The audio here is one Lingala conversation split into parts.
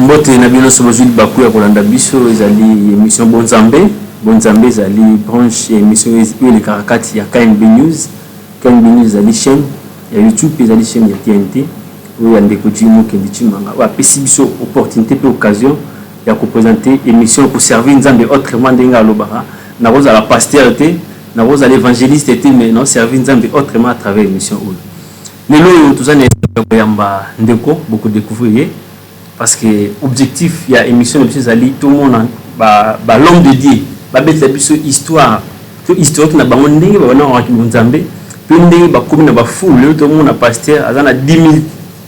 Mbote na bino so bozuli baku ya kolanda biso ezali émission Bonzambe ezali branche émission le karakati ya KNB News. KNB News ezali chaîne ya YouTube, ezali chaîne ya TNT où ya ndeko Jimo Kendichimanga wa pesi biso opportunité pe occasion ya ko présenter émission pour servir nzambe autrement ndenga lobara na roza la pasteur na roza l'évangéliste mais non servir nzambe autrement à travers émission ou lelo tout ça ne yamba ndeko beaucoup découvrir parce que objectif il y a émission de Zali tout le monde ba l'homme de Dieu ba bête biso histoire to histoire na bango ndenge ba na wa Nzambe pe ndenge ba comme na ba foule tout le monde a pasteur azana 10 000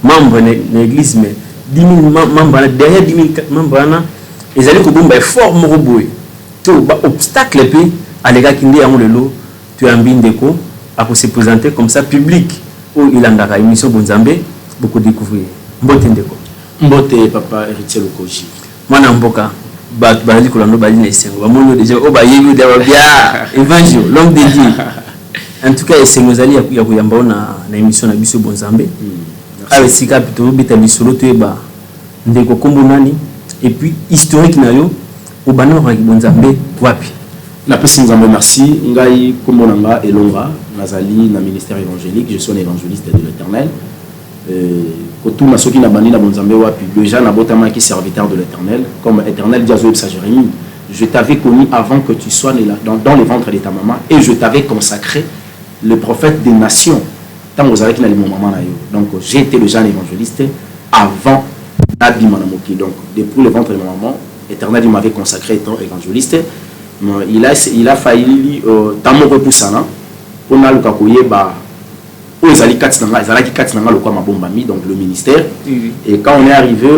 membres na église mais 10 000 membres derrière 10 000 membres na ezali ko bomba effort moko boy to ba obstacle pe alega kindi ya lelo tu ambi ndeko a se présenter comme ça public où il a ngaka émission Bonzambe beaucoup découvrir mbote ndeko Mbote papa héritier Lokoji. Mwana mboka bazali kolando bali na esengo bamono déjà o ba yebi de bien évangile l'homme de Dieu. En tout cas esengo zali ya kuyamba na émission na biso Bonzambe. Avec sika pito beta bisolo to eba ndeko kombo nani et puis historique na yo o bana ba Bonzambe wapi. La personne Nzambe merci ngai kombo nanga elonga nazali na ministère évangélique, je suis un évangéliste de l'Éternel. Kotuma soki na bani na Bonzambe wapi déjà na botama qui serviteur de l'Éternel comme Éternel Diazo Ebsa Jérémie, je t'avais connu avant que tu sois né là dans le ventre de ta maman et je t'avais consacré le prophète des nations tant vous avez qui na le maman na yo. Donc j'ai été le jeune évangéliste avant Nabi Manamoki, donc depuis le ventre de ma maman Éternel il m'avait consacré étant évangéliste. Il a failli tamo repoussana pour na luka koyeba donc le ministère. Et quand on est arrivé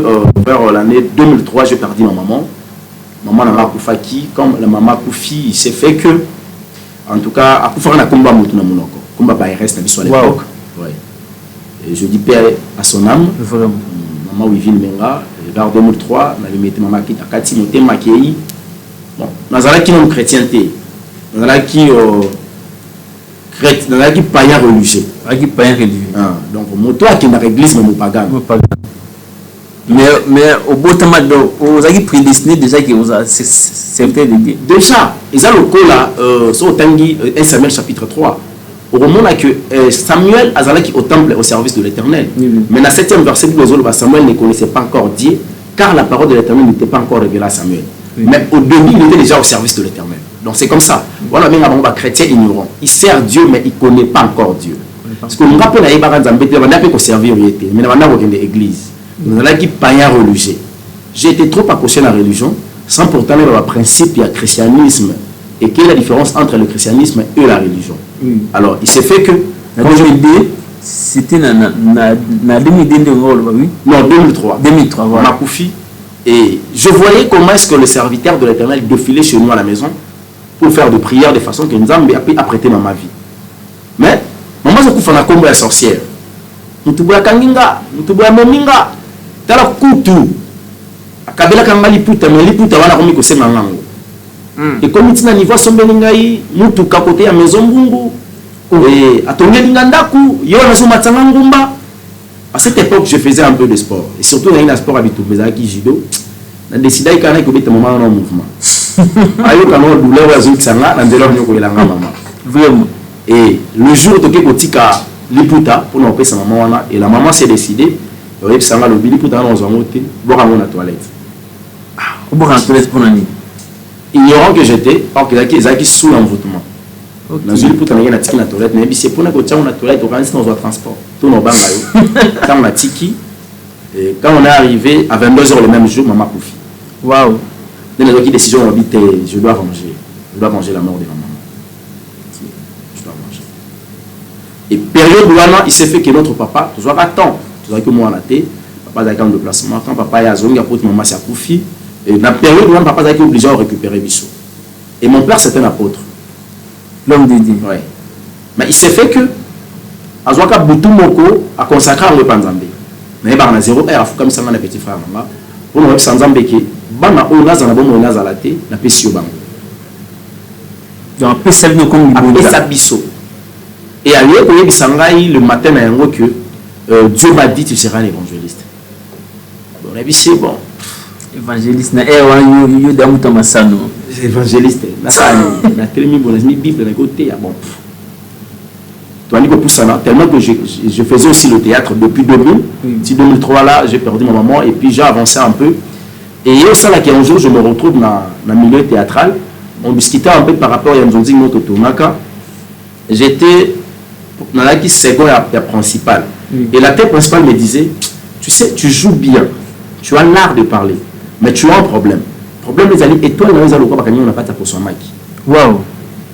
vers l'année 2003, j'ai perdu ma maman. Maman n'a pas Koufaki, comme la maman Koufi, il s'est fait que, en tout cas, à Koufara n'a combat Moutuna Mounoko. Combat Baïres n'a à l'époque. Et je dis père à son âme. Maman Wivine Menga, vers 2003, on avait mis maman qui a Kati, Moté Makei. Bon, nous avons qui non chrétienté. Nous avons qui dans la qui païen religieux. Donc moto qui dans l'église mais pagan. Mais au bout de vous avez prédestiné déjà que vous avez certains de Dieu. Déjà, ils ont le coup là sur Tanguy 1 Samuel chapitre 3. Au moment que Samuel azalaki au temple au service de l'Éternel. Mais dans le 7e verset Samuel ne connaissait pas encore Dieu car la parole de l'Éternel n'était pas encore révélée à Samuel. Mais au début, il était déjà au service de l'Éternel. Donc c'est comme ça. Voilà, même un chrétien ignorant. Il sert Dieu, mais il ne connaît pas encore Dieu. Parce que nous rappelons qu'il y a des servir, mais il y a des églises. Nous avons des païens religieux. J'ai été trop accroché à la religion, sans pourtant avoir le principe du christianisme. Et quelle est la différence entre le christianisme et la religion? Alors, il s'est fait que. C'était en 2002, oui? Non, 2003. 2003, voilà. Makoufi. Et je voyais comment est-ce que le serviteur de l'Éternel défilait chez nous à la maison pour faire des prières de façon que nous avons apprêté ma vie. Mais, maman, je suis un combo de sorcière. Nous sommes kanginga, nous sommes mominga. Tala kutu. Akabela kangali puta, mais li puta wana komi ko senga ngango. Et comme tina niveau sombelingai, mutu kakote ya maison bungu. Et atongeli ngandaku, yo na so matsanga ngumba. À cette époque, je faisais un peu de sport. Et surtout, dans un sport habituel, mais judo. J'ai décidé que je vais faire un mouvement. Et le jour où je suis allé Liputa pour nous faire maman, et la maman s'est décidée, je suis allé Liputa dans la toilette. Ignorant que j'étais, alors que j'étais sous l'envoûtement. Dans une putain de la toilette, mais c'est pour nous que la toilette, on reste dans un transport. Tout nos bangs, quand on a tiki, et quand on est arrivé à 22h le même jour, maman Koufi. Waouh! Dans les décisions, on dit je dois manger. Je dois manger la mort de ma maman. Je dois manger. Et période où il s'est fait que notre papa, tu vois, attends, tu vois que moi on a été, papa a eu un déplacement, quand papa a zongi, après maman s'est Koufi. Et dans la période où papa a été obligé de récupérer Bissou. Et mon père, c'était un apôtre. L'homme de Dieu. Ouais. Mais il s'est fait que Azwaka Boutou Moko a consacré à Nzambe. Mais il y a 0 heure, il faut comme ça, un petit frère. Pour nous, Nzambe qui bana onaza na bomo onaza la té na pesi yo bango. Donc pesa bino comme pesa biso. Et à lui ko yebisangai le matin na yango que Dieu m'a dit tu seras un évangéliste. Bon, on a dit c'est bon. évangéliste na yo damu tamasano évangéliste na telemi bon la Bible na côté bon pour ça, tellement que je faisais aussi le théâtre depuis 2000. Si 2003 là, j'ai perdu ma maman et puis j'ai avancé un peu. Et au sein là, un jour, je me retrouve dans le milieu théâtral. On discutait un peu par rapport à Yanzonzi Mototomaka. J'étais dans la qui second et principale. Et la tête principale me disait, tu sais, tu joues bien, tu as l'art de parler, mais tu as un problème. Le problème les alliés, et toi, on n'a pas ta pour son mec. Waouh!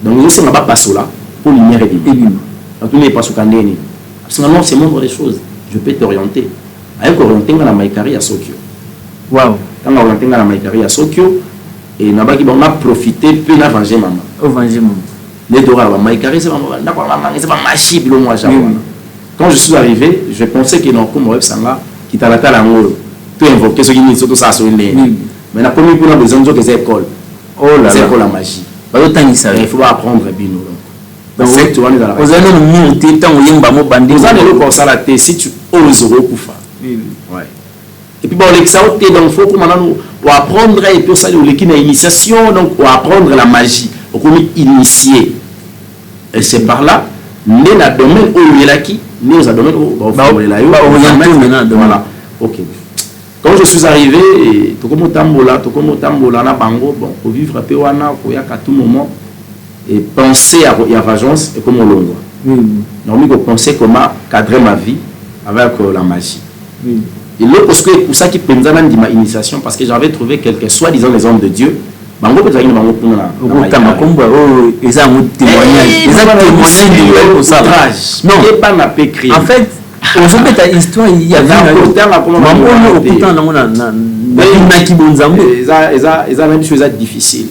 Donc nous sommes pas là pour lumière et lumière. Donc, tout n'est pas sous Kandeni. Absolument, c'est moindre des choses. Je peux t'orienter. Avec orienter dans la Maïkari à Sokyo. Waouh! Quand on a orienté dans la Maïkari à Sokyo, et on a profité, puis on a vengé maman. Vengé maman. Les Dora, la Maïkari, c'est pas machine, le moi, quand je suis arrivé, je pensais qu'il y a un coup, moi, qui t'a la tala en haut. Tout invoqué, ce qui n'est surtout ça, sur une ligne. Mais la première fois, on a besoin de des écoles. Oh là là. C'est école la magie. Il faut apprendre bien. Donc, tu vas dans la vous allez nous monter tant où yemba mo bandé. Vous allez le ça la tête si tu oses recouffer. Ouais. Et puis bon l'examen donc faut pour maintenant pour apprendre et puis ça l'équipe d'initiation donc pour apprendre la magie. Pour qu'on initier. Et c'est par là né la domaine où il est là qui né au domaine où voilà. OK. Quand je suis arrivé tout comme tambola na bango bon pour vivre peu wana ko ya tout moment et penser à l'agence et comment on l'on voit. Donc, je pensais comment cadrer ma vie avec la magie. Et là, parce que pour ça qui pensait dans ma initiation, parce que j'avais trouvé quelques soi-disant les hommes de Dieu. Ils ont témoigné. En fait, aujourd'hui, ta histoire, il y a même chose difficile.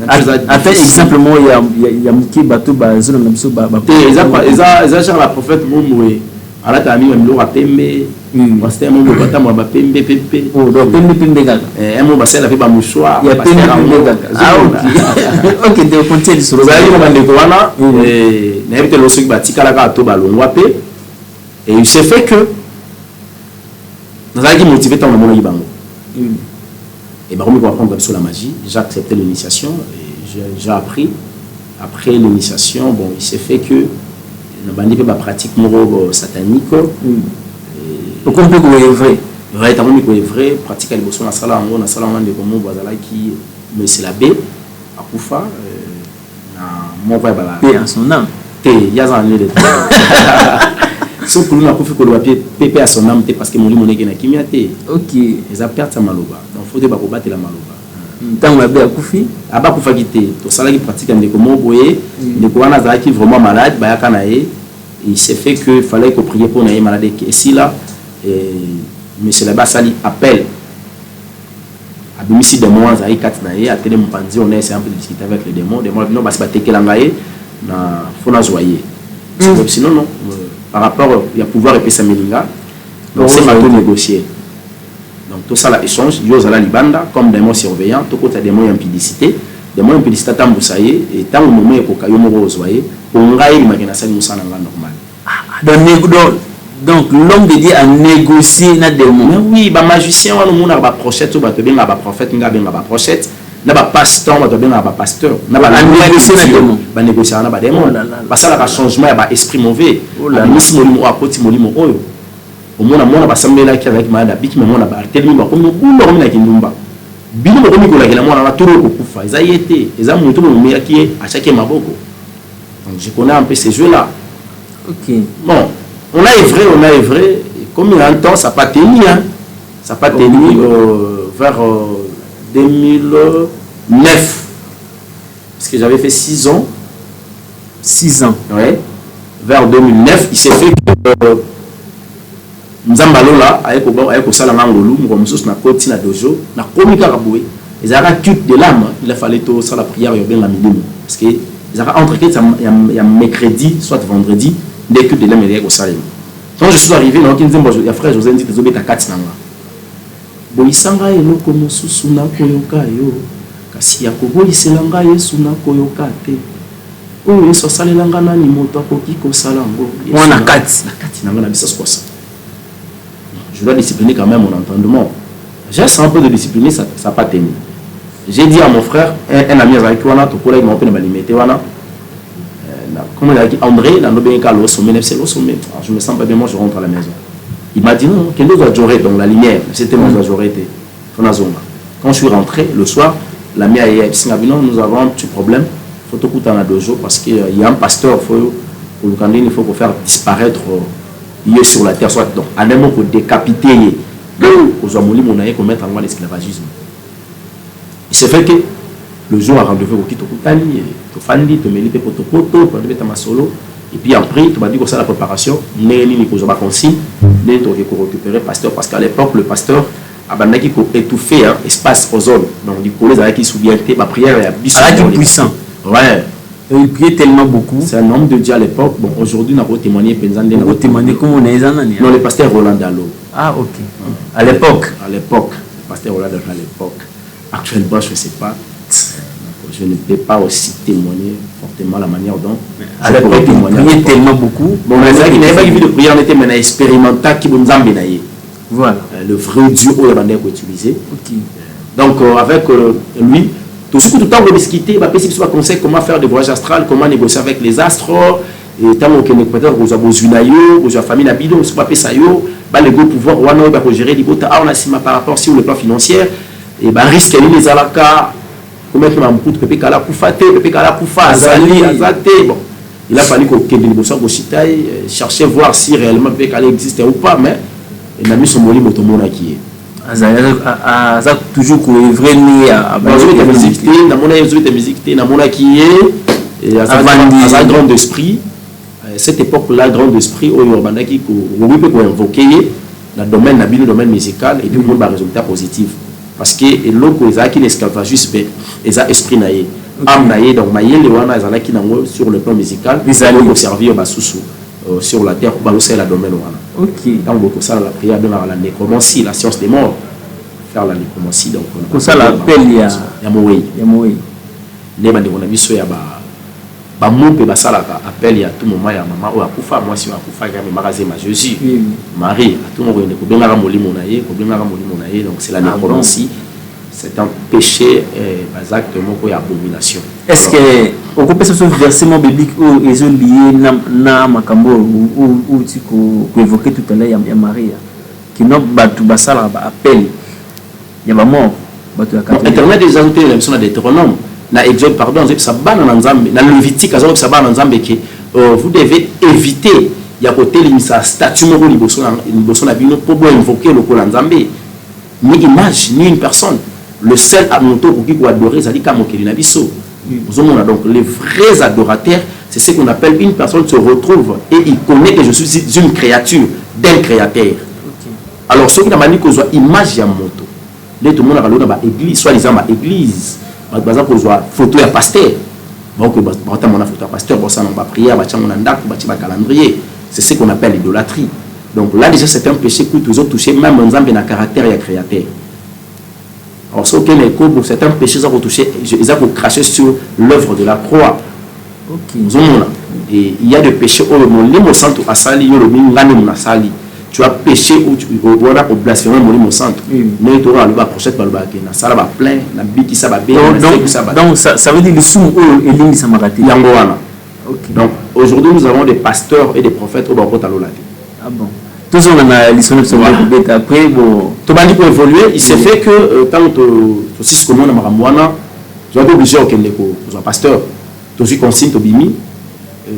À faire exemplement il y a Mouki Bateau Bazon Namso Baba. Ils genre la prophète Moumoué. À la tamie même l'eau à Pembe. C'était un mot de moi Pembe Pembe. Oh donc Pembe Gaga. Un mot basé la fait mouchoir. Il y a Pembe Gaga. Ah ok. Ok de continuer sur le. Vous allez commander Koana. N'avez pas le sucre batika la gato balongwape. Et il s'est fait que nous avons motivé tant le monde Ibango. Et bah, on va apprendre sur la magie. J'ai accepté l'initiation et j'ai appris. Après l'initiation, bon, il s'est fait que on a fait ma pratique moro satanique. Pourquoi on peut être vrai? Vrai, tant qu'on est vrai, pratique à l'émotion, la salle en salle en de comme Boazala qui me c'est la baie à Koufa. Mon frère bala. Paix en son âme. Il y a un année de temps. Sauf que nous avons fait que le papier à son âme parce que mon lit est qui m'a été. Ok. Ils ont perdu sa maloba. Donc il faut battre la maloba. Tant on a bien Koufi. Aba Koufa qui était. Tout ça là qui pratique un décomo boyé. Le Kouana Zara qui est vraiment malade. Il s'est fait qu'il fallait que prier pour un malade. Et si là, monsieur Laba Sali appelle. Abimisi démon Zara 4 naïe. À télé mon panzi on essaie un peu de discuter avec les démons. Démons non parce que teke langaye. Na faut na joyer. Sinon non. Par rapport à pouvoir et puis ça melinga. Donc c'est mal négocier. Donc tout ça là échange, yo zala libanda comme des mots surveillants, tout côté des mots impudicité, des mots impudicité tambusaye et tant au moment où kayo mo rozoyer, on ngai magana sali musana normal. Donc l'homme de Dieu a négocié na démon. Mais oui, ba magicien wa no mona ba prophète ou ba to benga ba prophète nga benga ba prophète. Na ba pasteur ba to benga ba pasteur. Na ba négocier na démon. Ba négocier na ba démon. Ba ça la changement ya ba esprit mauvais. Misi molimo akoti molimo oyo. Au moins on a bassemblé là qui avec malade biki mais on a barthélémy ba comme on dormi na kindumba bino ba comme ko la kila mona na toro ko kufa ils a été ils a monté le meilleur qui est à chaque maboko. Donc je connais un peu ces jeux là. OK. Bon, on a œuvré comme il y a un temps ça pas tenu hein. Ça pas tenu vers 2009 parce que j'avais fait 6 ans. 6 ans. Ouais. Vers 2009, il s'est fait que Nzambalola ayeko sala ngangolu mo mususu na koti na dojo na komika kaboué ils avaient culte de l'âme il a fallu tout ça la prière yo bien la midi parce que ils avaient entre il y a mercredi soit vendredi des cultes de l'âme et au salim quand je suis arrivé na kinzembo ya frère José dit zobe ta kati nanga boisanga eloko mususu na koyoka yo kasi ya koboisela nga Yesu na koyoka te oyo Yesu asalelanga nani moto akoki kosala ngo na kati nanga na biso quoi ça. Je dois discipliner quand même mon entendement. J'ai un peu de discipline, ça n'a pas tenu. J'ai dit à mon frère, un ami avec moi, ton collègue m'a appelé, comment il a dit, André, je me sens pas bien, moi je rentre à la maison. Il m'a dit non, quelqu'un doit jouer dans la lumière, c'était moi qui dois jouer. Quand je suis rentré le soir, l'ami a dit non, nous avons un petit problème, il faut tout coûter en dojo parce qu'il y a un pasteur, il faut faire disparaître sur la terre, soit donc, en un mot pour décapiter, pour mettre en voie l'esclavagisme. Il s'est fait que le jour a rendez-vous au Kitokutani, tu fandi, tu me lipe potopoto, tu mettre ma solo, et puis après, tu m'as dit que ça la préparation, ni que je vais consigne, ni que récupérer le pasteur, parce qu'à l'époque, le pasteur a étouffé espace aux zones. Donc, du coup, les gens qui se souviennent, ma prière est puissant. Ouais. Il priait tellement beaucoup. C'est un homme de Dieu à l'époque. Bon, aujourd'hui, on a témoigné. On a témoigné comment on est. Non, le pasteur Roland Dalo. Ah, ok. À l'époque. À l'époque. Le pasteur Roland Dalo à l'époque. Actuellement, je ne sais pas. Je ne peux pas aussi témoigner fortement la manière dont. À l'époque, il priait tellement beaucoup. Bon, les gens qui n'avaient pas vu de prière, on était maintenant expérimental qui vous en bénaillé. Voilà. Le vrai Dieu au Rwanda qu'on utilisait. Okay. Donc, avec lui, tout ce que tout le temps on discuter, il va conseiller comment faire des voyages astrales, comment négocier avec les astres, et tant que nous peut-être vous avez besoin de la famille d'Abido, vous avez ça yo, bah le pouvoir ou non, bah pour gérer les bottes, ah on a si par rapport sur le plan financier, et bah risque les alaka, comment que ma moukout pepe kala kufate, pepe kala kufa, azali, azate, bon. Il a fallu que les négociants Goshitaï chercher voir si réellement pepe kala existait ou pas, mais il a mis son moli motomona qui est. Ça toujours vrai né à musique na mona musique na mona qui est un grand d'esprit cette époque là grand d'esprit au Rwanda qui peut invoquer dans le domaine nabino domaine musical et puis on a résultat positif parce que loko ezaki l'esclavagisme eza esprit naé âme naé donc mayele wana ezalaki nango sur le plan musical ils allaient servir basusu sur la terre ba aussi la domaine wana. OK. Donc beaucoup ça la prière de la nécromancie, la science des morts. Faire la nécromancie donc pour ça l'appel il y a moyi ne bande on a biso ya ba mope ba sala appel ya tout moment ya maman o akufa moi si akufa ya magasin ma Jésus Marie à tout moment ko benga molimo na ye donc c'est la nécromancie c'est un péché exactement ko ya abomination. Est-ce que on peut penser sur verset biblique où ils ont lié na makambo ou tu ko évoquer tout à l'heure ya Marie qui non batu basala ba appel. Il y a mort. Internet des ajoutés l'émission de Deutéronome. Na Exode pardon, ça bat dans Nzambe, na Lévitique ça bat dans Nzambe que vous devez éviter il y a côté limisa statue mo liboso na bino pour invoquer le col Nzambe. Ni image ni une personne. Le seul amonto pour qui vous adorer ça dit kamokeli na biso. Vous avez donc les vrais adorateurs, c'est ce qu'on appelle une personne se retrouve et il connaît que je suis une créature d'un créateur. Alors ceux qui n'ont pas dit que soit image ya moto. Tout le monde a regardé dans l'église, soit disant l'église, par exemple, pour voir photo à pasteur. Donc, on a photo à pasteur, on a prière, on a calendrier. C'est ce qu'on appelle l'idolâtrie. Donc là, déjà, c'est un péché que tous autres touchés, même en Zambie, dans le caractère et le créateur. Alors, ce qu'on est c'est un péché, ils ont craché sur l'œuvre de la croix. Et il y a des péchés, au centre à Sali, il y a Sali. Tu as péché ou tu as blasphémé mon centre. Mais tu auras le prochain ça va plein, la biki ça va bien. Donc ça veut dire le sous et l'île Samarati. Donc aujourd'hui nous avons des pasteurs et des prophètes au Bako Talolade. Ah bon. Tous on a les sons de après bon. Tu m'as dit pour évoluer, il s'est fait que tant que aussi ce que nous on a Maramwana, tu vas être obligé au Kendeko, tu es pasteur, tu es consigne to bimi.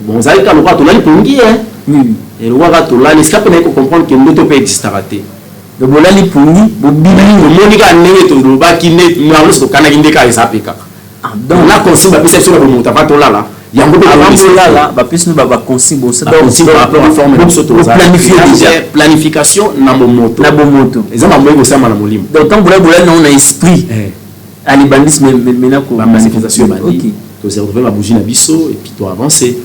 Bon, ça y est quand on va te l'aller pour hein. Oui. Et le roi va tout là, est-ce qu'on peut comprendre que l'autre peut exister raté? Le bolali pour nous, le monica n'est tout le bas qui n'est pas le canard indéca et sapeka. Donc là, consigne va passer sur le montant, pas tout là. Il y a un peu de là, va plus nous va consigne bon, ça doit aussi par rapport à forme de planification na moto. Na moto. Les hommes ont ça mal molim. Donc tant que on a esprit. À l'ibandisme maintenant la manifestation bandi. Tu as retrouvé ma bougie na biso et puis tu as avancé.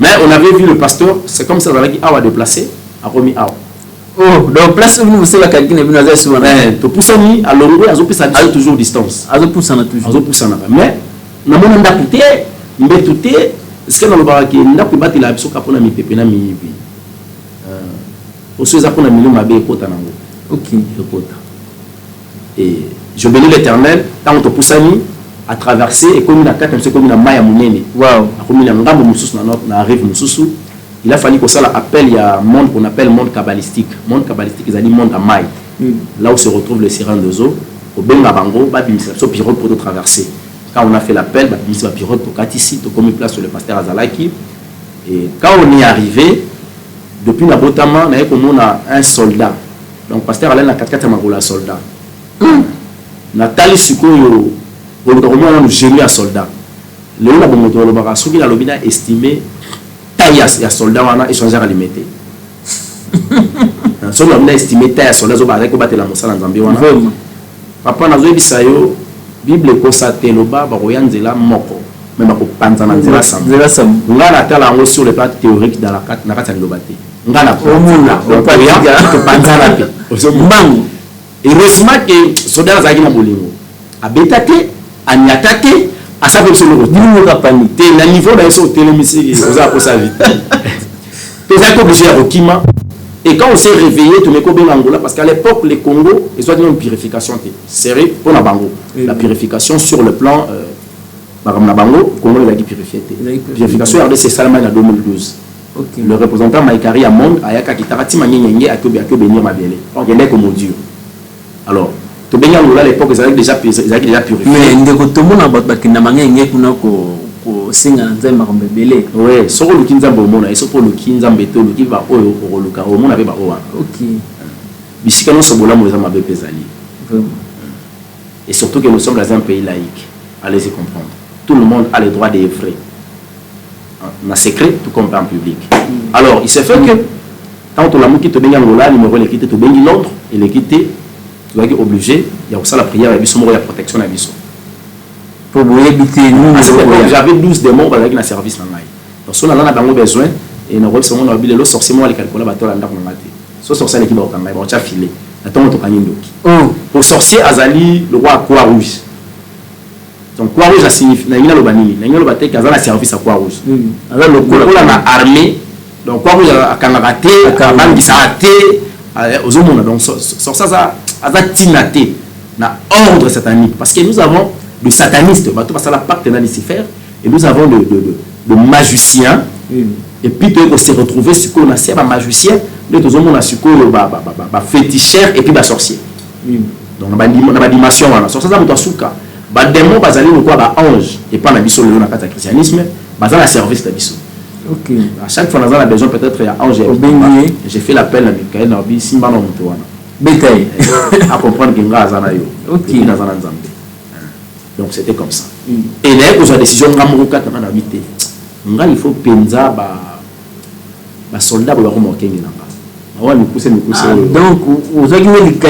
Mais on avait vu le pasteur, c'est comme ça qu'il a déplacé, a remis à. Oh, donc place où vous savez quelqu'un est venu à ce moment. Tu pousses à lui, à l'ongoué, à zopé ça toujours distance. À zopé ça toujours. À zopé ça mais na mona ndakuté, mbetuté, ce que dans le baraki, ndaku bati la biso kapona mi pepe na mi bi. Oso za pona milio mabe kota nango. OK, kota. Et je bénis l'Éternel, tant on te pousse à traverser, et comme il a 4, comme il a Maya Mounene. Waouh. Comme il a Ngambo Moussous, na arrive Moussous. Il a fallu que ça l'appelle, il y a un monde qu'on appelle monde kabbalistique. Monde kabbalistique, ils ont dit monde à Maï. Là où se retrouve le Siran de Zo, au Benga Bango, Babimisa, so pirogue pour te traverser. Quand on a fait l'appel, Babimisa pirogue pour Katisi, tu comme place sur le pasteur Azalaki. Et quand on est arrivé, depuis Nabotama, on a un soldat. Donc, pasteur Alain a 4 Magoula soldat. Nathalie Sukoyo, on a géré un soldat. Le on a bon moto, on a estimé taille à soldat, on a échangé à limiter. So on a estimé taille à soldat, on a battu la moussa dans Zambie. Papa n'a pas sayo Bible constate le bas, baroyanzela moko. Mais ma panza na nzela sam. On a la tala en sur le plan théorique dans la carte na carte de l'obati. On a la formule. Donc il y a que panza la paix. Heureusement que soldat zaki na bolingo. Abetate, aniatate, à sa personne le retour à panique. Le niveau d'un saut télémisé, vous avez sa vie. Tu es obligé à Rokima. Et quand on s'est réveillé, tu me connais Angola, parce qu'à l'époque, les Congo, ils ont une purification. C'est pour la Bango. La purification sur le plan. Bango, Congo, il a dit purifié. Purification, c'est Salman en 2012. Le représentant Maïkari a monde, Ayaka Kitarati Manienge, a que bénir ma belle. Donc il est comme Dieu. Alors, tu bénis Angola à l'époque, ils avaient déjà purifié. Mais il y a tout le monde qui n'a pas singa nzemba kombe belé ouais soko lukinza bomona et soko lukinza mbeto lukiva oyo okoluka omona be ba owa OK bisika no sobola mo ezama bepé zali et surtout que nous sommes dans un pays laïque allez-y comprendre tout le monde a le droit d'œuvrer en secret tout comme en public alors il se fait que quand on l'a mis to benga ngola numéro l'équité to bengi Londres et l'équité tu vas être obligé il y a aussi la prière et biso mo ya protection na biso. J'avais 12 démons avec un service. Donc, si on a besoin, et nous avons le sorcier, moi, les calculs, soit sorcier l'équipe au Canada, on a filé. Pour sorcier, Azali, le roi à Croix-Rouge. Donc, Croix-Rouge, ça signifie, il y a le banni, il y a le bâtiment qui a un service à Croix-Rouge. Il y a le armée, donc Croix-Rouge a Canaraté, a Bangisate, aux hommes, donc, sur ça, a tinaté, na ordre satanique. Parce que nous avons de satanistes, parce que la pacte de Lucifer, et nous avons de magiciens, et puis on s'est retrouvé sur qu'on a un magicien, nous avons un féticheur et puis un sorcier. Donc on a une dimension, on a ça, on démon, on a un ange, et pas un abysso, on a un christianisme, on a un service d'abysso. À chaque fois, on a besoin peut-être d'un ange, j'ai fait l'appel à Michael Narbi, Simba Nomotoana. À comprendre qu'il y a un Zanayo, qui est dans un Zambé. Donc c'était comme ça. Et d'ailleurs, pour sa décision, il faut penza ba soldat pour remonter les nanga. Donc, vous avez dit que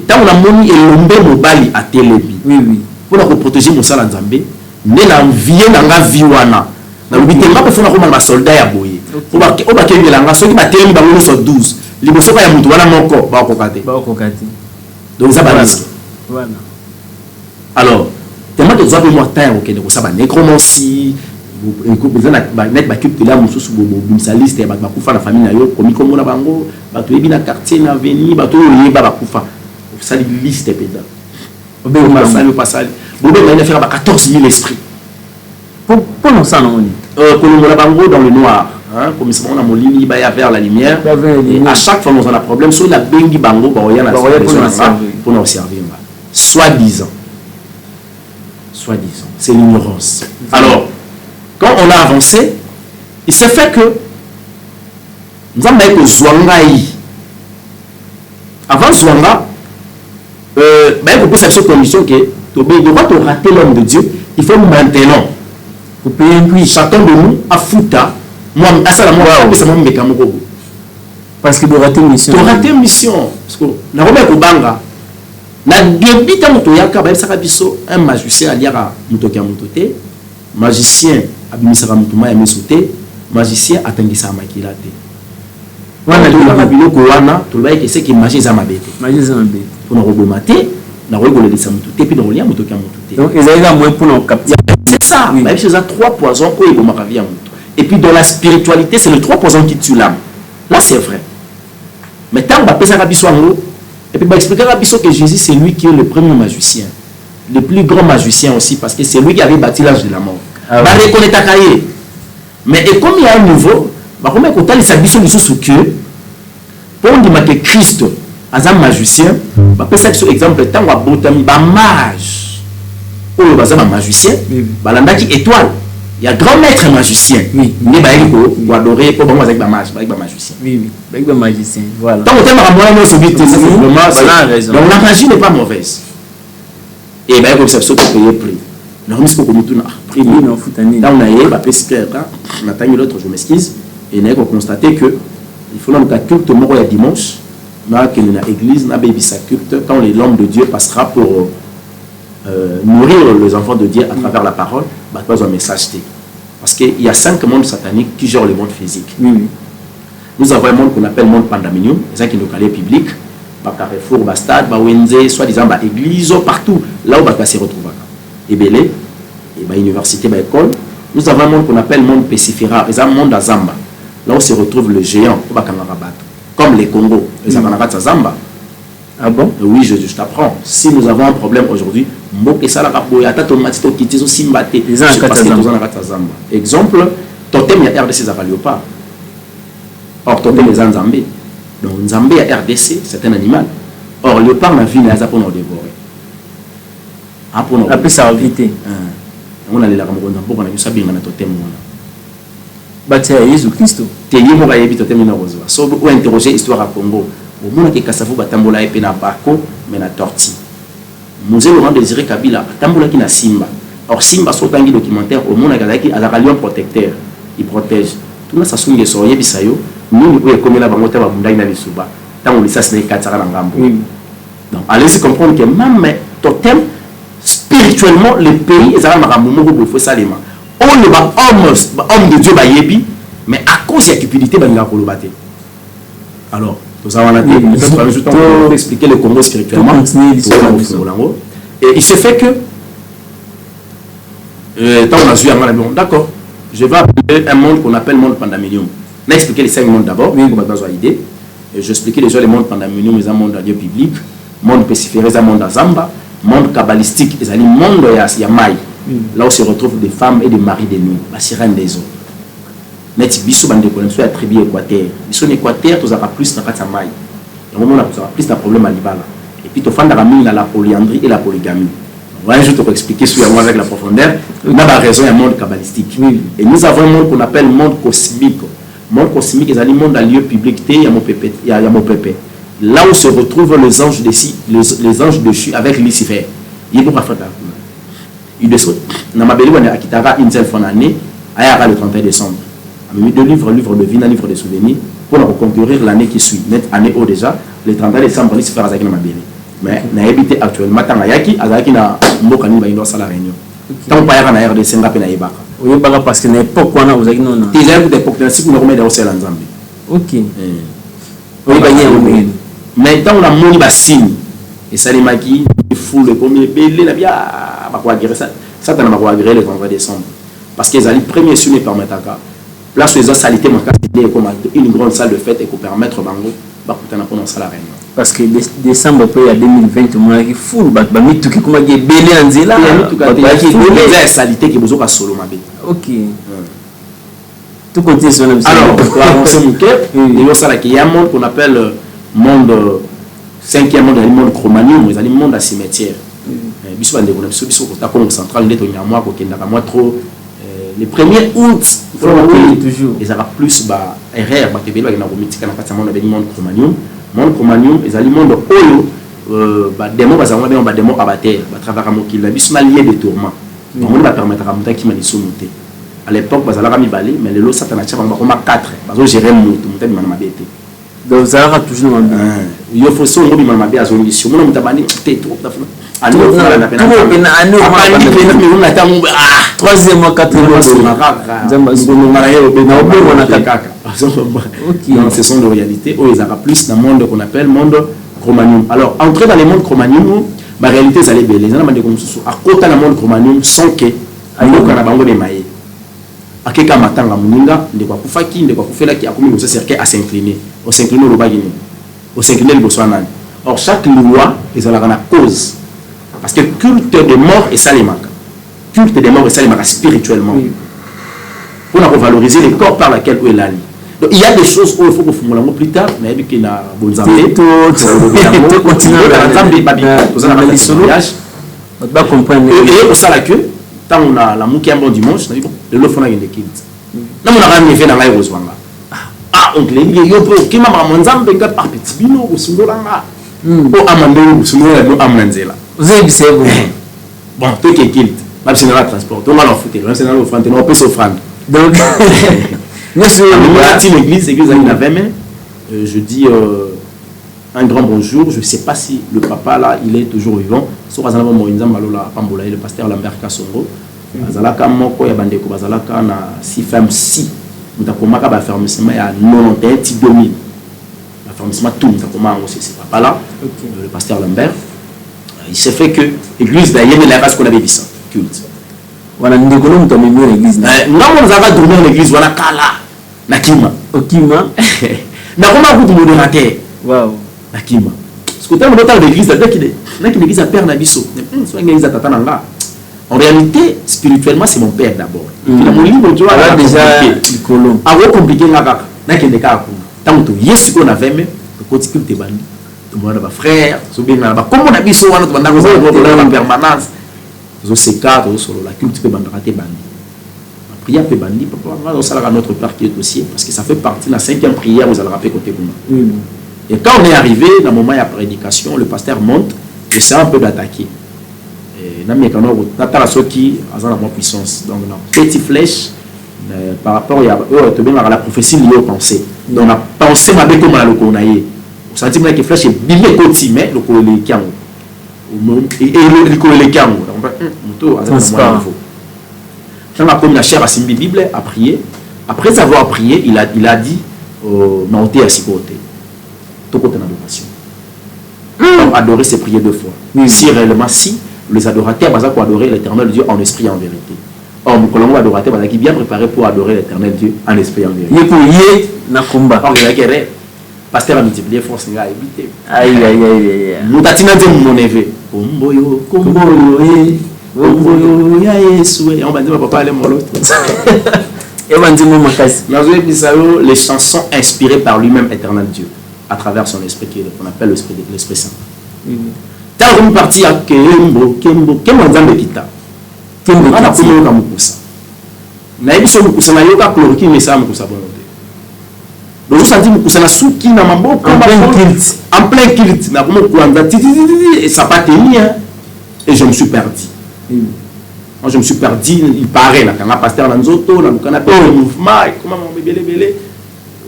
quand on a moni elombe mobali à télébi. Oui. Pour protéger mon sala nzambe, ne na vie nanga viwana. Na lobitema pe fona ko ba soldat ya boye. Pour ba ke nanga soki ba télébi ba ngolo so 12. Liboso ka ya mutu wana moko ba ko kate. Donc ça va risque. Voilà. Alors, tellement que vous avez moins de temps au ça va nécromancie, vous avez mettre de la mousse sur la liste, vous avez la famille, comme comme on a bango, vous avez bien quartier, vous avez bien vous ça liste pédale. Vous avez pas ça, vous avez faire 14 000 esprits. Pour nous ça non. Pour nous bango dans le noir. Comme ça, on a mon lit vers la lumière. Et à chaque fois, nous avons un problème. Soit la bengi bango, pour nous servir. Soi-disant. C'est l'ignorance. Alors, quand on a avancé, il s'est fait que nous avons dit que Zouangaï. Avant Zouanga, il faut cette condition que tu dois rater l'homme de Dieu. Il faut maintenant. Pour payer un prix. Chacun de nous a fouta. Moi, c'est mon mécanisme. Parce que tu as raté une mission. Tu as raté une mission. Parce que nous avons banga. Na début tant to yaka ba saka biso un magicien aliara mutoki mutote magicien abimisaka mutuma ya mesote magicien atangisa makila te wana to biloko wana to ba que c'est que magie za mabete pour nous rebomate na rigolé ça mutote puis dans lia mutoki mutote donc ils avaient moins pour nous capter c'est ça mais c'est ça 3 poisons ko ebomaka via muto et puis dans la spiritualité c'est les 3 poisons qui tuent l'âme là c'est vrai mais tant ba pesaka biso ngo Et puis, expliquer à Bissot que Jésus, c'est lui qui est le premier magicien. Le plus grand magicien aussi, parce que c'est lui qui avait bâti l'âge de la mort. Ah ouais. Mais et comme il y a un nouveau, comme il y a Bissot que pour dire que Christ est un magicien, peut ça sur exemple, tant que botami, mage, ou un magicien, qui étoile. Il y a grand maître magicien. Oui. Mais il adorer pour moi avec magicien. Oui, avec le magicien. Voilà. Donc, donc la magie n'est pas mauvaise. Et bien, comme ça, il faut payer prix. Donc, il faut que nous prix. Là, on a eu, on a eu l'autre, je m'excuse, et on a constaté que il faut que culte mort il dimanche, que l'église n'a pas sa culte, quand l'homme de Dieu passera pour nourrir les enfants de Dieu à travers la parole, il pas un message. Parce qu'il y a 5 mondes sataniques qui gèrent le monde physique. Nous avons un monde qu'on appelle le monde pandaminium, c'est ça qui est le calais public, Carrefour, Stade, Wenze, soit-disant église, partout, là où on se retrouve. Et Belé, et université, école. Nous avons un monde qu'on appelle le monde Pesifera, c'est un monde à Zamba, là où se retrouve le géant, comme les Congo, les Akanarats à Zamba. Ah bon? Oui, je t'apprends. Si nous avons un problème aujourd'hui, exemple, totem il y a RDC à Léopard. Or, totem les Nzambé. Donc, Nzambé à RDC, c'est un animal. Or, Léopard n'a vu les pour nous dévorer. Après, ça a évité. On a les larmes pour nous savoir que totem. Bâtir Jésus-Christ. Tu es libre à y habiter totem. Sauf ou interroger l'histoire à Congo. Au monde qui Kassavou batambola et na bako mais na torti. Musée Laurent Désiré Kabila batambola qui na Simba. Or Simba sont un documentaire au monde qui a la lion protecteur. Il protège. Tout ça sont des soyez bisayo. Nous nous comme la bangote va bunda ina bisuba. Tant on ça c'est les 4 na ngambo. Donc allez-y comprendre que même totem spirituellement le pays est à marambo il faut ça les mains. On le va homme de Dieu ba yebi mais à cause de la cupidité ba nga kolobate. Alors nous avons expliquer le Congo spirituellement. Et il se fait que, tant on a vu un d'accord, je vais appeler un monde qu'on appelle le monde pandaminium. On a expliqué les 5 mondes d'abord, oui, on a besoin d'idée. Et je expliquais déjà le monde pandaminium, c'est un monde à Dieu public, monde pesiféré, c'est un monde à Zamba, monde kabbalistique, c'est un monde à Yamaï, là où se retrouvent des femmes et des maris de nuit, la sirène des eaux. Net biso bande connexion à tribu Équateur. Biso Équateur, tu as plus dans la maille. Au moment où tu as plus de problème à l'Ibala. Et puis tu fais la polyandrie et la polygamie. Voilà, je te expliquer sur avec la profondeur. On a raison, il y a un monde kabbalistique. Et nous avons un monde qu'on appelle le monde cosmique. Le monde cosmique, c'est un monde à lieu public, il y a mon pépé. Là où se retrouvent les anges déchus avec Lucifer. Il est pour faire ça. Il descend. Dans ma belle à Kitara, une seule fois l'année, à le 31 décembre. On a mis 2 livres, livre de vie, un livre de souvenirs, pour concourir l'année qui suit. Net année haut déjà, le 31 décembre, il se fait à Zaki Mabélé. Mais on a habité actuellement, tant Ayaki, Azaki na Mbokani, il doit faire la réunion. Tant qu'on a un RDC, on a fait Naïbaka. Oui, parce que l'époque, on a vous avez non. Des heures d'époque, c'est qu'on remet dans le Nzambi. Ok. Oui, mais tant on a moni bassine, et ça les maquille, il fout le premier belé, la bien, va agréer ça. Ça, t'en va agréer le 31 décembre. Parce qu'ils allaient premier sur les permettre à place où les autres salités m'ont cassé comme une grande salle de fête et pour permettre bango bah pour pendant ça la réunion parce que décembre après il y a 2020 moi qui full bah tout qui comme qui belé en zela tout cas les salités qui besoin solo ma bé ok tout côté sur le alors pour avancer mon cœur il y a ça qui y a un monde qu'on appelle monde 5e monde le monde chromanium mais le monde à cimetière biso bande ko biso ko ta Congo central ndeto nyamwa ko kenda moi trop le 1er août, toujours. Ils aura plus erreur, parce que monde chromanium. Monde chromanium, ils ont le monde oyo, démon, démon abatteur, travers mon kill, la bis lié de tourment. On va permettre à monter qui m'a dit monter. À l'époque, ils allaient balé, mais le lot Satan a tiré en 4. Parce que j'ai monté ma bête. Donc, ça aura toujours un il faut ça, on va m'abater à son mission. On m'a dit, t'es trop. Troisième mois, quatrième mois, ce sont des réalités où ils auront plus dans le monde qu'on appelle monde chromanium. Alors, entrer dans le monde chromanium, la réalité, c'est les belles. Les gens à côté dans le monde chromanium sans que ayoka na bango de maye. Akeka matanga muninga ndekwa kufaki ndekwa kufela ki akomi ko cercle à s'incliner. Au s'incliner le bagini. Au s'incliner le boswanani. Or, chaque loi est à la cause. Parce que culte de mort et ça les manque. Culte de mort et ça les manque spirituellement. Oui. Pour valoriser les corps par lesquels il est allé. Donc, il y a des choses où il faut que vous plus tard, mais il y a des choses qui et ça la queue, tant on a l'amour qui est un bon dimanche, on a dit bon, le lot a une équipe. Non, on a rien fait dans la rose. Ah, on dit, il y a qui m'a manzambe nga par petit bino ou sungolanga. O amande ou sungola no amnanzela. Vous avez dit bon, toi qui est kilt, ma c'est dans le transport, on va l'en foutre, on c'est dans l'offrande, on peut s'offrande. Donc merci l'église à la 20 mai. Je dis un grand bonjour. Je ne sais pas si le papa là, il est toujours vivant. Le pasteur Lambert Kassongo. Bazalaka moko ya bandeko bazalaka na si femme si. Mutakomaka ba fermissement ya 91 ti 2000. La fermissement tout mutakoma c'est papa là. Le pasteur Lambert. Il s'est fait que l'église d'ailleurs la race qu'on avait dit ça. Culte. Voilà, nous devons nous amener l'église. Non, on va dormir l'église voilà kala. Nakima. Okima. Na comment vous modérateur. Waouh. Nakima. Parce que tant que l'église là qui l'église a père na biso. Soit l'église a tata nanga. En réalité, spirituellement, c'est mon père d'abord. Et puis dans mon livre, tu vois, déjà colon. A compliqué ngaka. Na kende ka ku. Tant que yes qu'on avait même le côté culte bandi. Tout le monde a frère, so bien na ba comme on a biso wana to banda ko en permanence. Zo seka to solo la culte peut bandera te bandi. Prière peut bandi, papa, on s'en notre Père qui est aussi, parce que ça fait partie de la 5e prière, vous allez rappeler côté Gouma. Et quand on est arrivé, dans le moment de la prédication, le pasteur monte, et c'est un peu d'attaquer. Et dans mes canaux, on a ceux qui ont la bonne puissance. Donc, on a petite flèche par rapport à la prophétie liée aux pensées. Donc, on a pensé ma béco mal au konaye. On sentit que la flèche est bien côté, mais le konaye qui a et le konaye qui a donc, quand la chair a simbi Bible a prié. Après avoir prié, il a dit monter à six côtés. Tout côté d'adoration. Donc adorer, c'est prier 2 fois. Si réellement, si les adorateurs vont adorer l'éternel Dieu en esprit et en vérité. Or, nous allons adorateur qui bien préparé pour adorer l'éternel Dieu en esprit et en vérité. Il y a combat. Or, il y a guerre. Pasteur a multiplié force, il a évité. Aïe, aïe, aïe, aïe. Nous t'attendons de mon évêque. Komboyo, komboyo, on va dire papa, les chansons inspirées par lui-même, éternel Dieu, à travers son esprit qu'on appelle l'esprit saint. Tant qu'on partit à Kembo, Kembo Nzambe kita. Kembo ana komo ka mukusa. Na ebiso mukusa na yoka chloroquine mais ça mukusa bonté. Donc ça dit mukusa na suki na maboko en plein kilt na komo kuanza et ça pas tenir et je me suis perdu. Moi je me suis perdu, il paraît là quand la pasteur Nanzoto, là quand on appelle le mouvement, comment on bébé bébé.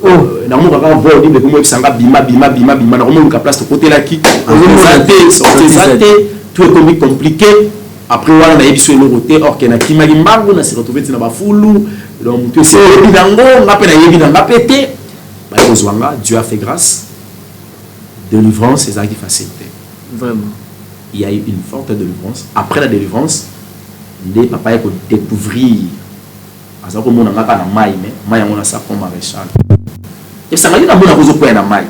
Oh, na mo ka voir dit comme sanga bima na comment on place de côté là qui tout est comme compliqué. Après voilà na ebiso le côté or que na kimagi mbango na se retrouver na ba fulu. Donc que c'est bidango, on appelle na yebidanga pété. Ba kozwanga, Dieu a fait grâce. Délivrance et actes facilité. Vraiment. Il y a eu une forte délivrance. Après la délivrance, les papas ont découvert parce que mon amaka na mai mais mai on a ça comme maréchal. Et ça m'a dit na mon akozo po na mai.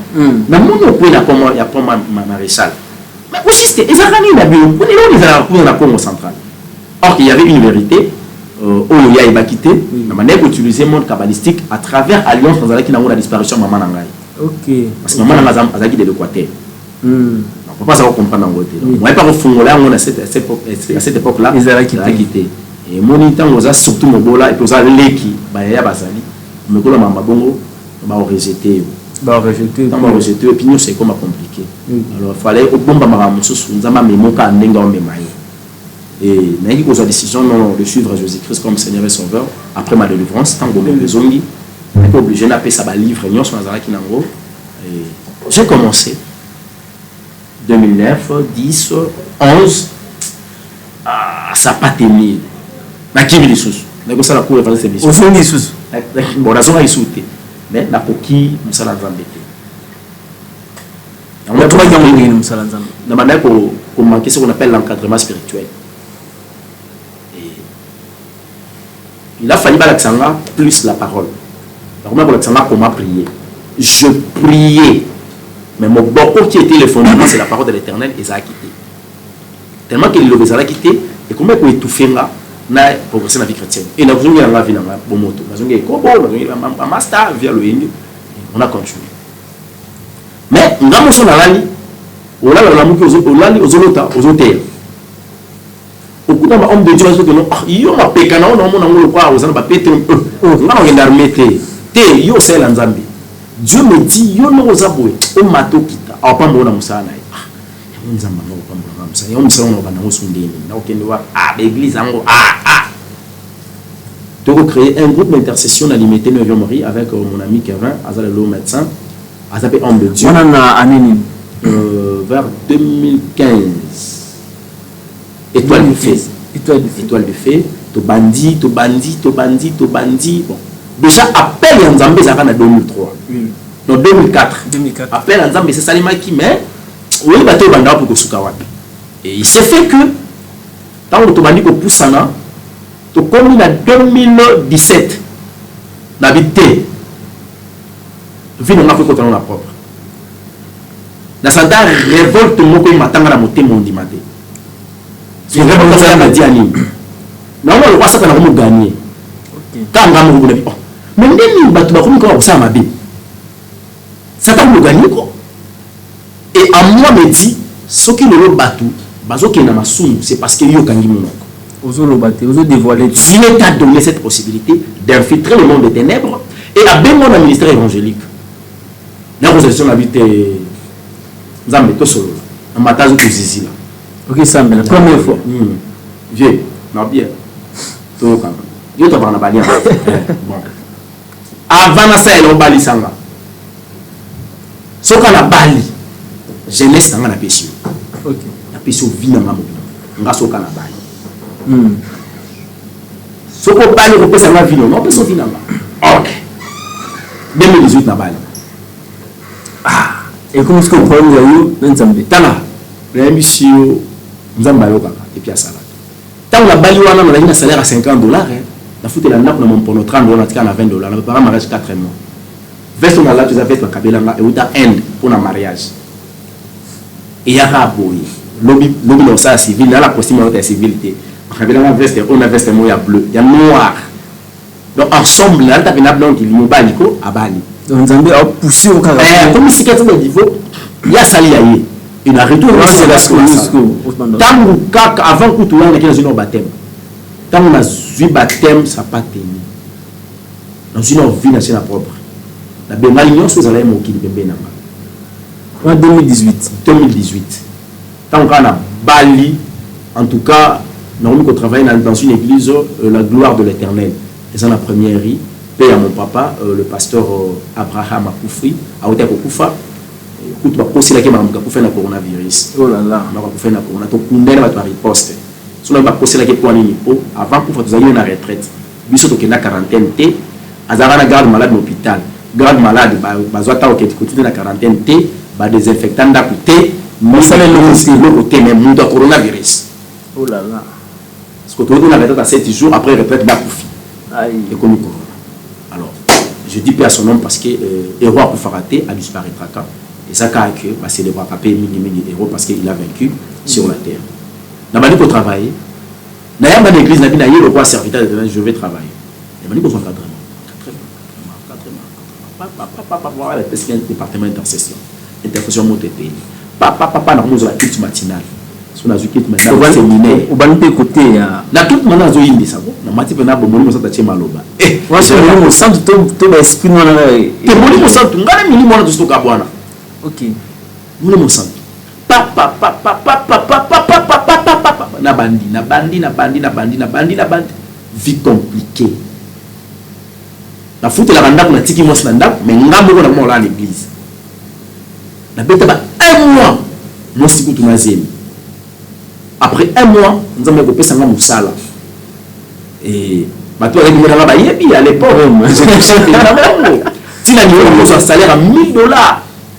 Na mon po na comme ya po maréchal. Mais aussi c'était ezakani na bio. On est là on a Congo central. Or il y avait une vérité il y a Ibakité, la manière d'utiliser le monde kabbalistique à travers alliance dans la qui n'a pas la disparition maman nangai. OK. Parce que maman nangai azaki de l'Équateur. On peut pas savoir comprendre en côté. Moi pas au fond là on a cette époque là ils avaient quitté. Et mon temps on a surtout mobola et puis ça leki ba ya basali. Mais ko la mama bongo ba rejeter. Ba rejeter et puis nous c'est comme compliqué. Alors il fallait au bomba mara mususu nzama memoka ndenga o memaye. Et n'a pas décision de suivre Jésus-Christ comme Seigneur et Sauveur après ma délivrance tant que je suis obligé d'appeler ça livre j'ai commencé 2009 10 11 ça pas tenu na kimi les sous na ko sala ko faire ces missions au fond les sous bon la zone sauté mais na koki musala nzambete on va trouver dans musala nzambe na manière ko manquer ce qu'on appelle l'encadrement spirituel. Il a fallu plus la parole. Comment prier? Je priais Mais mon beaucoup qui était le fondement, c'est la parole de l'Éternel, et ça a quitté. Tellement qu'il l'a quitté, et comment il peut étouffer là, na progresser dans la vie chrétienne. Et nous avons eu la vie dans la bonne moto. Nous avons eu un master via le Inde. On a continué. Mais nous avons son alali, on a la mouki aux autres, aux hôtels. Au coup d'un homme de Dieu, il y a un pécana, on a un quoi, aux gens, pété un peu. On a une armée, yo c'est l'anzambi. Dieu me dit, yo no zaboué, on m'a tout quitté. Ah, pas mon amousana. On nous a demandé, on nous a l'église, de recréer un groupe d'intercession à l'imité 9e Marie avec mon ami Kevin, le médecin, à s'appeler Homme de Dieu. On en a année vers 2015. Étoile de fée. Étoile de fée. To bandit. Bon. Déjà, appel à Nzambé, ça va en 2003. Non, 2004. Appel à Nzambé, c'est Salima qui met. Oui, il va te banda pour que Soukawapi. Et il s'est fait que, tant que tu m'as dit que Poussana, tu as commis en 2017, l'habité, tu vis dans l'Afrique contre la propre. Dans cette révolte, tu m'as dit que tu m'as dit que c'est une révolte qui m'a dit à Nîmes. Non, on va ça qu'on a gagné. Quand on a gagné, mais Nîmes, tu vas comme ça, ma vie. Ça t'a gagné quoi. Et à moi, me dit, ce qui le bateau, c'est parce qu'il y a un Ozo dévoilé. Dieu t'a donné cette possibilité d'infiltrer le monde des ténèbres et à bien mon ministère évangélique. La résolution a vite Zambé, tout seul. Un matin, je suis ici. Ok, ça la première fois. Vieux, non, bien. Tout comme. Je te parle de Bali. Bon. Avant ça, il y a un Bali Sanga. Ce qu'on a Bali, jeunesse dans la péché. Ok. La péché vit dans la mobile. On a ce qu'on a Bali. Ce qu'on a Bali, on peut savoir vivre. Non, on peut sauver dans la. Ok. 2018 na Bali. Ah. Et comment est-ce que vous prenez le Nzambé? Tana. L'émission, nous avons Bali et puis à Salat. Tant la Bali, on a un salaire à $50. La foute la nappe, on a $30, on a $20. On a préparé un mariage 4 mois. Veste on a là, tu as fait la Kabila et on a Inde pour un mariage. Et il y a un boy. Lobby dans ça civil, là la costume de la civilité. On a veste moya bleu, il y a noir. Donc ensemble, là, tu as un blanc qui est Baliko à Bali. Donc Nzambé a poussé au caractère. Comme si quelqu'un de niveau, il y a sali aïe. Il a retourné c'est la school. Avant que tu aies dans une baptême. Tant on a vu baptême, ça n'a pas tenu. Dans une vie nationale propre. La Bémalion, vous allez moquer de Bébé En 2018. 2018. Tant qu'on a Bali, en tout cas, nous avons travaillé dans une église, la gloire de l'Éternel. C'est la première rue. Paix à mon papa, le pasteur Abraham Akoufri, à Otea Kokoufa. Écoute, je vais poser la question pour le coronavirus. Oh là là. Je vais faire la coronavirus. Je vais riposte. Si on va poser la question avant que vous ayez une retraite, vous avez une quarantaine. Vous avez une garde malade à l'hôpital. Garde malade, vous avez une quarantaine. Vous avez des désinfectants à côté. Vous avez le côté même de coronavirus. Oh là là. Parce que vous avez une retraite à 7 jours après retraite d'Akoufi. Et comme corona. Alors, je dis pas son nom parce que Héros Akoufaraté a disparu. Et ça a que c'est le papé mini héros parce qu'il a vaincu sur la terre. N'a pas dit qu'on travaille. N'a pas d'église, n'a pas dit le roi serviteur de je vais travailler. Il m'a dit qu'on soit 4 mois. Parce qu'il y a un département d'intercession. Intercession motété. Papa, nous avons la culte matinale. Si on a vu culte matinale, on va séminaire. On va nous côté. La culte matinale, on a dit ça. On m'a dit qu'on a bon, on a dit maloba. Moi, je suis au centre de l'esprit. Tu es au centre, on a mis le centre. Ok. Nous sommes ensemble. Na bandi. Vie compliquée. La foute la banda pour la tiki mos nanda, mais ngambo na mo la l'église. Na bête ba 1 mois. Moi si ku tunazemi. Après 1 mois, nous avons coupé ça ngam musala. Et bato avec moi na ba yebi à l'époque. J'ai touché énormément. Si la niveau nous a salaire à $1000.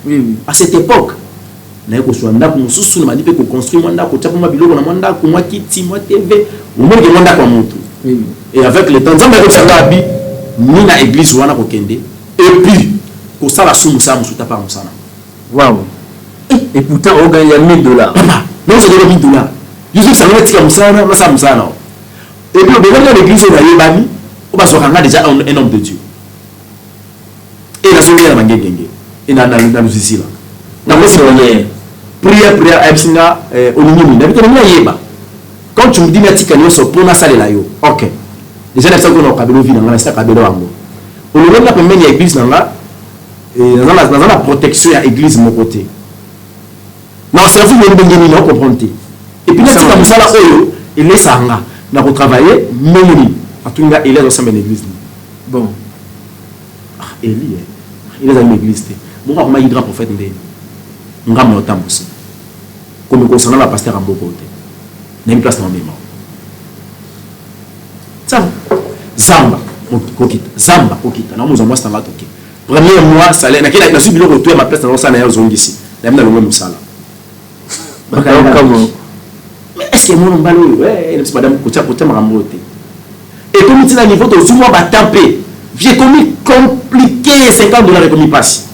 Oui. À cette époque, na yeko swanda ko mususu na madipe ko construire mwanda ko tapa mabiloko na mwanda ko mwa kiti mwa TV, au moins que mwanda kwa mutu. Oui. Et avec le temps, nzambe ko sanga bi ni na église wana ko kende et puis ko sala sumu sa musuta pa musana. Waouh. Et pourtant, on gagne $1000. Papa, non, c'est $1000. Je sais que ça va être comme ça, non, ça me ça, non. Et puis, au début de l'église, on va se rendre déjà un homme de Dieu. Et la soirée, elle m'a gagné. Et dans le ici là. Dans le soirée, prière, au niveau de quand tu me dis, mais tu as pour la salle là, ok. Déjà, les gens qui ont cabelo vie dans la salle cabelo ango. Au niveau de la première église dans la protection à l'église mon côté. Non, c'est vous qui avez bien compris. Et puis, c'est comme ça là, il est ça, on a retravaillé, même à tout le monde, il est dans l'église. Bon. Il est dans l'église. Bon, comment il est grand prophète, on a un temps aussi. Comme concernant la pasteur en beaucoup côté. Il y a une place dans le même. Zamba, Zamba, Kokita. Non, nous avons un toqué. Premier mois, ça allait. Je suis venu retourner ma place dans la zone ici. Je suis venu à la mais est-ce que mon ballon, ouais, madame Koutia Marambote. Et comme tu as un niveau de souvent taper, j'ai commis compliqué $50 comme il passe.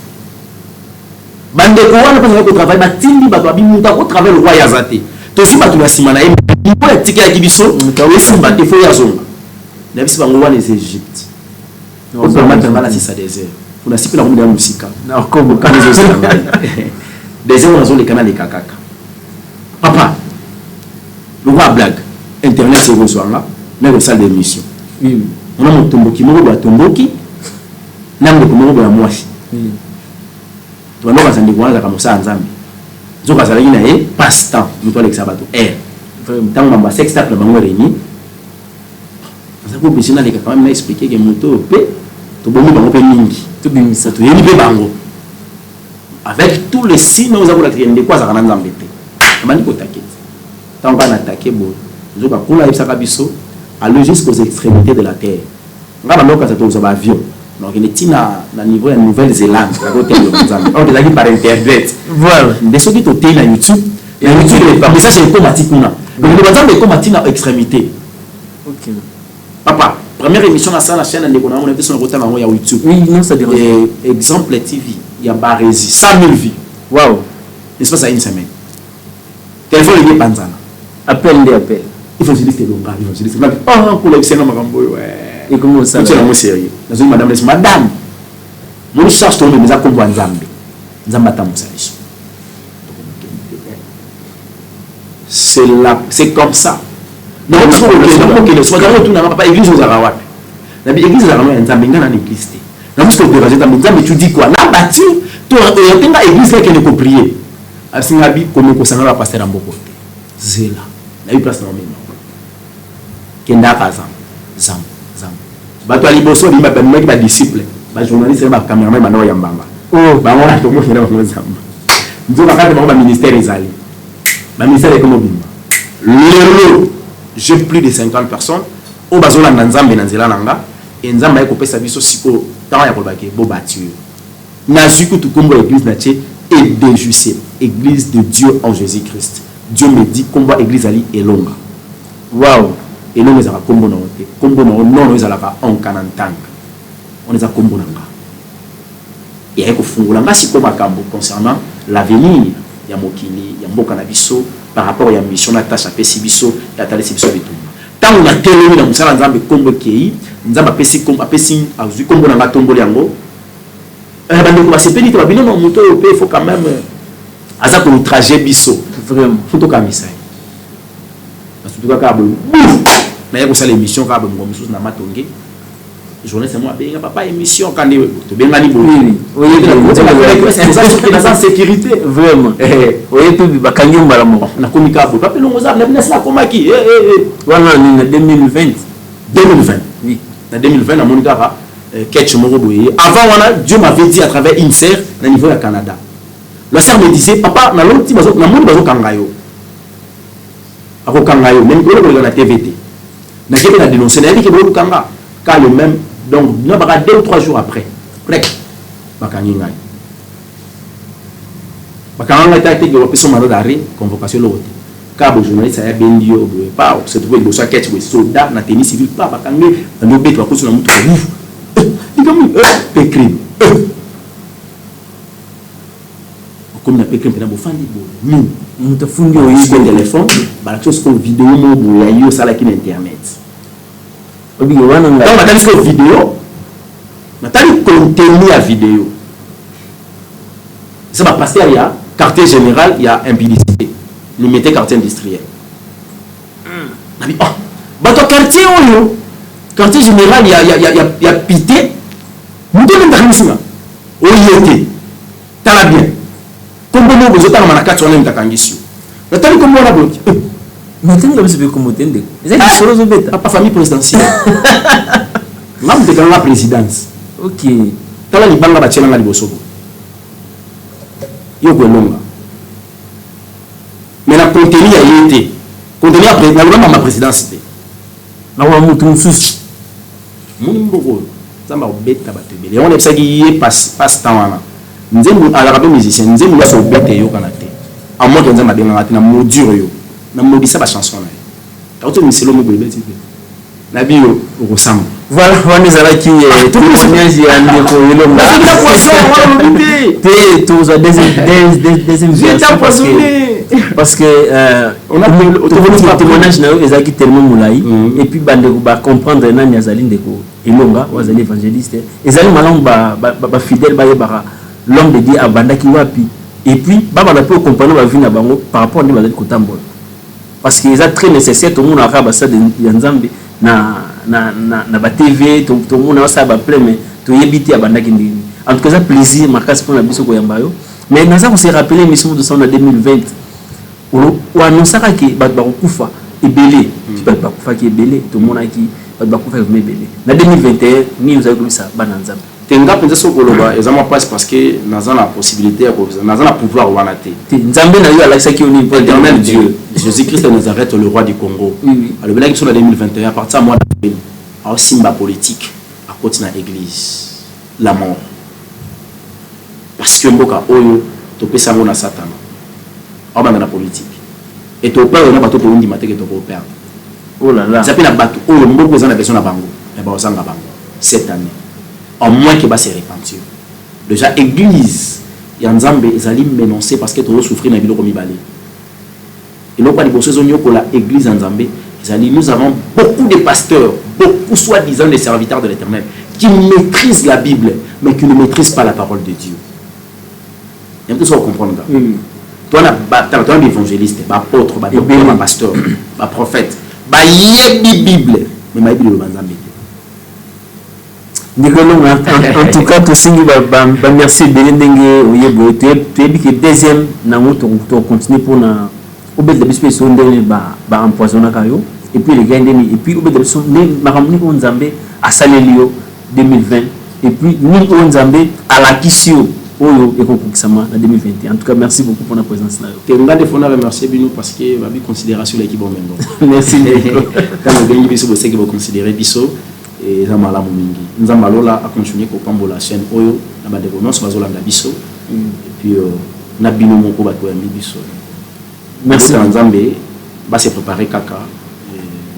Bande de quoi on a pas travail, bah tindi bah toi bimuta ko travail le roi yazate. To si ba tu na simana e ni po etika ya kibiso, et si ba te fo ya zonga. Na bisi bango wana les Égypte. On peut mettre dans la c'est ça désert. On a si peu la route de la musique. Non, comme quand les autres désert on a les canaux de kakaka. Papa, le roi blague. Internet c'est reçoit là, mais le salle d'émission. Oui. On a mon tomboki, mon roi tomboki. Nam de mon roi moisi. Oui. Tu vas nous dire qu'on a comme ça ensemble. Je vais aller na e passe-temps, nous toi l'exabato. Tant mamba sextacle bango réuni. Ça peut bien aller quand même expliquer que moto pe to bomi bango pe mingi. To bimisa to yeli pe bango. Avec tous les signes nous avons la criée de quoi ça va nzambe pe. Amani ko taquer. Tant qu'on attaquer bo, je vais pour la ebsaka biso aller jusqu'aux extrémités de la terre. Ngaba loka ça to ba avion. Donc il est à niveau de la Nouvelle-Zélande, on les a dit par internet. Voilà. Des choses qui sont sur YouTube. Et YouTube, le message est automatique. Donc le message est automatique à extrémité. Ok. Papa, première émission à la chaîne, on a été sur le retard à YouTube. Oui, non, ça dérange. Exemple TV, il y a Barési, 100 000 vies. Waouh. N'est-ce pas ça une semaine? Téléphone, il y a Panzana. Appel des appels. Il faut se dire que c'est long. Il faut se dire que c'est long. Oh, pour les scènes, ouais. Et comment ça? C'est sérieux. Madame, mon charge tombe, mais ça comme Nzambe. Nzamba tamusalisho. C'est comme ça. Donc on que le soir tout n'a pas église aux Arawat. La église aux Arawat Nzambe ngana l'église. Na musko de raser Nzambe tu dis quoi? Na bâtir, tu as église qui ne peut prier. Asingabi comme ko sanga pasteur Mboko. Zela. Na eu place dans même. Kenda kaza. Zam. Bato à liboso ni ba mec ba disciple ba journaliste ba cameraman ba no yambanga oh ba ngona to mo fina ko zamba nzo ba ka ba ministère ezali ba ministère comme bimba lelo j'ai plus de 50 personnes au bazola nzambe na nzela nanga et nzamba ko pesa biso siko tant ya ko ba ke bo bâtir na zuku tu kombo église na tché et de justice église de Dieu en Jésus-Christ. Dieu me dit combat église ali et longa waouh. Et nous, nous avons combo non, non, nous avons en canantang. On les a combo nanga. Et avec fungulanga si comme akambo concernant l'avenir, ya mokili, ya mboka na biso par rapport à mission na tâche apesi biso, ya talesi biso bitumba. Tant on a télé na musala nzambe combo kei, nzamba pesi combo apesi azu combo nanga tomboli yango. Bande ko basepeli to babino moto pe faut quand même aza ko trajet biso. Vraiment. Faut to kamisa. Parce que tout cas mais il y a une émission qui a été na matonge journée c'est moi ben papa émission quand tu bien mani oui c'est la sécurité vraiment oui puis bakangi mbalamo na komika bo papa longo za na na komaki wana ni 2020 oui na 2020 na monika catch moko boye avant wana Dieu m'avait dit à travers une sœur na niveau du Canada la sœur me disait papa na lonti bazo na moni bazo kangayo ako kangayo même ko le na TVT. Mais je vais la dénoncer. Il dit que le Kanga, car le même, donc, nous avons 2 ou 3 jours après. Prêt. Bakangingay. Bakangingay a été son mandat d'arrêt, convocation l'autre. Car le journaliste a bien dit, pas, se trouver de chaque quête, soldat, na tennis civil, pas, bakangé, dans nos bêtes, la cause de la moutre. Il dit comme, crime. comme on appelle quelqu'un pour faire des beaux on te fout du téléphone la chose comme vidéo mobile il y a ça là qui internet donc on a une vidéo maintenant contenu à vidéo ça va passer il y a quartier général il y a impudicité limité quartier industriel quartier général il y a pité nous devons faire oyete tala bien comme bon vous êtes en manaka sur l'imtakangisio natali comme on a bloqué mais tu n'as pas vu comment t'entends c'est solo bête pas famille présidentielle même de la présidence ok tala libanga ba tchelanga liboso yo ko longa mais la contenu a été contenu après la présidence na wa mutu mususu Moumboko, ça m'a bête à battre. On est ça qui passe temps. Nous sommes à la musicien, nous sommes là sur bête et au Canada. À moins que nous sommes à la modure, nous avons dit ça la chanson. Quand on est sur le mot bête, la vie ressemble. Voilà, on est là qui est tout le monde qui a un déco. Parce que on a le témoignage qui tellement moulai et puis bande va comprendre nan yazali ndeko ilonga wazali évangéliste ezali malam ba fidèle ba yebara l'homme de Dieu abanda ki wapi et puis baba na peut comprendre ba vie na bango par rapport à bazali kotambola parce que c'est très nécessaire tout le monde a ça de nzambe na ba TV tout le monde a ça ba plein mais to yebiti abanda ki ndini en tout cas ça plaisir marquage pour na biso ko yambayo mais na ça on s'est rappelé mission de son en 2020 ou annonçaka que bakufa ebele bakufa ki ebele to mona ki bakufa ki ebele na 2021 ni nous avons ça bananzam tenga penza sokoloba ezama passe parce que naza la possibilité ya naza la pouvoir wana te nzambe na yo ala ça qui on est éternel Dieu Jésus-Christ de Nazareth le roi du Congo alors belaki sur la 2021 à partir mois d'avril a simba politique à côté na église la mort parce que mboka oyo to pesa ngona satana dans la politique et tu perds on a bateau pour une dimanche que tu peux perdre oh là là ça fait la bateau oh le monde besoin de personne à bango et ben on s'en va bango cette année en moins que va se repentir déjà église ya nzambe ezali menacé parce que tu dois souffrir na biloko mibale et non pas les bosses zonyo pour la église nzambe ezali nous avons beaucoup de pasteurs beaucoup soi-disant des serviteurs de l'Éternel qui maîtrisent la Bible mais qui ne maîtrisent pas la parole de Dieu il y a tout ça à comprendre là toi tu es évangéliste, apôtre, pasteur, prophète, Bible, mais ma Bible en tout cas, merci que deuxième, nous continuer pour empoisonner et puis les gars et puis à Salélio 2020 et puis nous à la Kissio. Oyo ekokukisama na 2021. En tout cas, merci beaucoup pour la présence là. Tenga de fona remercier bino parce que va bi considération l'équipe en même temps. Merci beaucoup. Quand on gagne biso bosé que vous considérer biso et za malamu mingi. Nza malola a continuer ko pambola chaîne oyo na ba de bonus bazolanda biso et puis na bino moko ba ko yambi biso. Merci Nzambe va se préparer kaka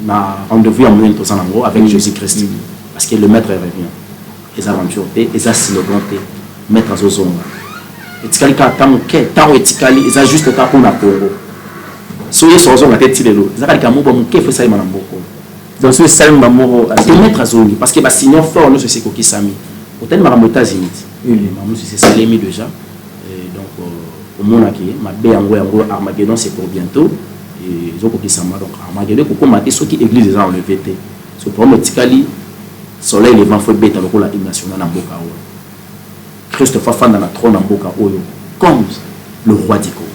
na rendez-vous à moyen tosan ngo avec Jésus-Christ parce que le maître revient. Les aventures et ça slogan mettre à zozonga etikali ka tango etikali eza juste ka pona Congo soye sozonga tete lelo ezakali ka mobo muke fe saima na mboko donc ce saima moko à mettre à zongi parce que ba signor fort nous c'est ko kisami hôtel marambo États-Unis mamu c'est salemi déjà et donc au mona ki ma be yango Armageddon c'est pour bientôt et zoko kisama donc Armageddon ko komate soki église eza enlevé te so pour etikali soleil levant faut beta lokola hymne national na mboka oyo Christophe Fanda na trône en Boka Oyo comme le roi du Congo.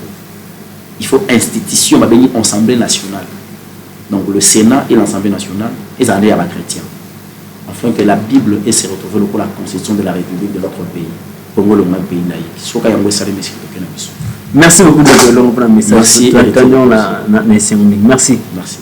Il faut institution, ma béni assemblée nationale. Donc le Sénat et l'Assemblée nationale, ils allaient à la chrétien. Afin que la Bible ait se retrouver pour la constitution de la République de notre pays. Congo le même pays naïf. Merci beaucoup de le message. Merci. Merci.